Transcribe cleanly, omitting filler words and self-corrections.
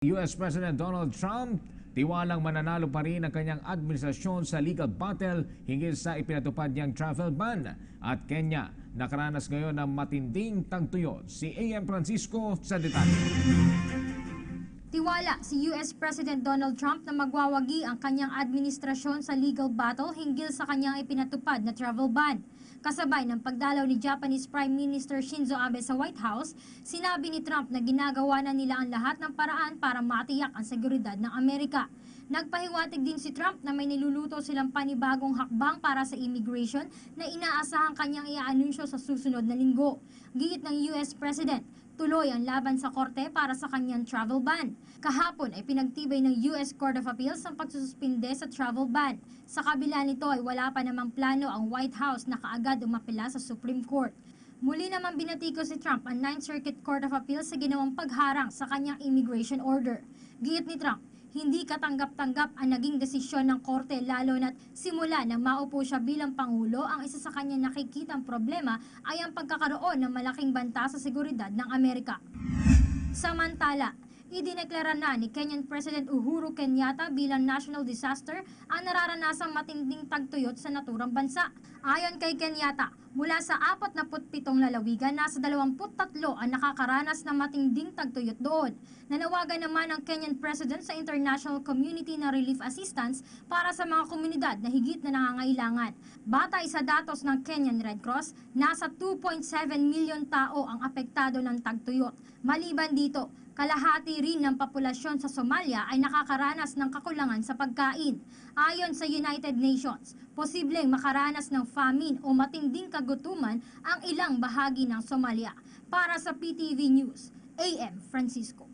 US President Donald Trump, tiwalang mananalo pa rin ang kanyang administrasyon sa legal battle hinggil sa ipinatupad niyang travel ban. At Kenya, nakaranas ngayon ng matinding tagtuyot. Si A.M. Francisco sa detalye. Tiwala si US President Donald Trump na magwawagi ang kanyang administrasyon sa legal battle hinggil sa kanyang ipinatupad na travel ban. Kasabay ng pagdalaw ni Japanese Prime Minister Shinzo Abe sa White House, sinabi ni Trump na ginagawa na nila ang lahat ng paraan para matiyak ang seguridad ng Amerika. Nagpahiwatig din si Trump na may niluluto silang panibagong hakbang para sa immigration na inaasahang kanyang i-anunsyo sa susunod na linggo. Giit ng US President, tuloy ang laban sa korte para sa kanyang travel ban. Kahapon ay pinagtibay ng US Court of Appeals ang pagsususpinde sa travel ban. Sa kabila nito ay wala pa namang plano ang White House na kaagad umapela sa Supreme Court. Muli naman binatiko si Trump ang 9th Circuit Court of Appeals sa ginawang pagharang sa kanyang immigration order. Giit ni Trump, hindi katanggap-tanggap ang naging desisyon ng korte lalo na't simula nang maupo siya bilang Pangulo, ang isa sa kanyang nakikitang problema ay ang pagkakaroon ng malaking banta sa seguridad ng Amerika. Samantala, idineklara na ni Kenyan President Uhuru Kenyatta bilang national disaster ang nararanasang matinding tagtuyot sa naturang bansa. Ayon kay Kenyatta, mula sa 47 lalawigan, nasa 23 ang nakakaranas ng matinding tagtuyot doon. Nanawagan naman ang Kenyan President sa international community na relief assistance para sa mga komunidad na higit na nangangailangan. Batay sa datos ng Kenyan Red Cross, nasa 2.7 milyon tao ang apektado ng tagtuyot. Maliban dito, kalahati rin ng populasyon sa Somalia ay nakakaranas ng kakulangan sa pagkain. Ayon sa United Nations, posibleng makaranas ng famine o matinding kagutuman ang ilang bahagi ng Somalia. Para sa PTV News, A.M. Francisco.